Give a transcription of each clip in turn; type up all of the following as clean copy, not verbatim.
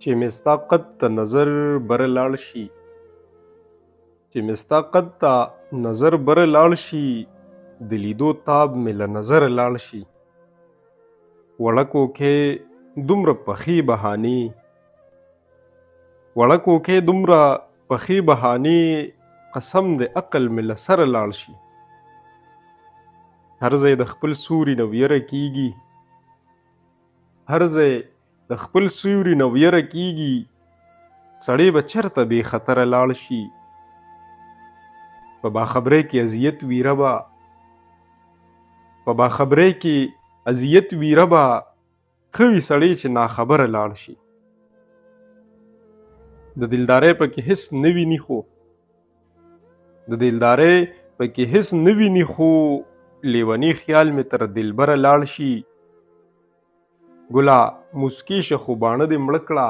چې مې ستا قد ته نظر بره لاړ شي، چې مې ستا قد ته نظر بره لاړ شي، د لیدو تاب مې له نظره لاړ شي. وړکو کې دومره پخې بهانې، وړکو کې دومره پخې بهانې، قسم د عقل مې له سره لاړ شي. هر ځای د خپل سوري نه ویره کېږي، هر ځای د خپل سوري نه ویره کېږي، سړی به چېرته بې خطره لاړ شي. په باخبرۍ کې اذیت ویره به، په باخبرۍ کې اذیت ویره به، ښه وي سړی چې ناخبره لاړ شي. د دلدارۍ پکې هېڅ نه ویني خو، د دلدارۍ پکې هېڅ نه ویني خو، لیونی خیال مې تر دلبره لاړ شي. ګله مسکي شه خو باڼه دې مړه کړه،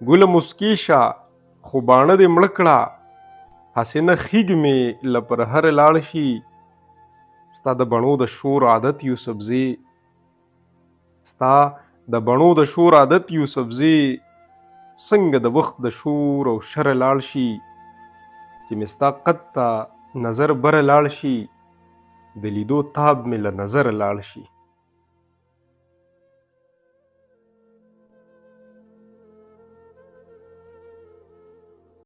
ګله مسکي شه خو باڼه دې مړه کړه، هسې نه خیږ مې له پرهره لاړ شي. ستا د بڼو د شور عادت یوسفزي، ستا د بڼو د شور عادت یوسفزي، څنګه د وخت د شور او شره لاړ شي. چې مې ستا قد ته نظر بره لاړ شي، د لیدو تاب مې له نظره لاړ شي.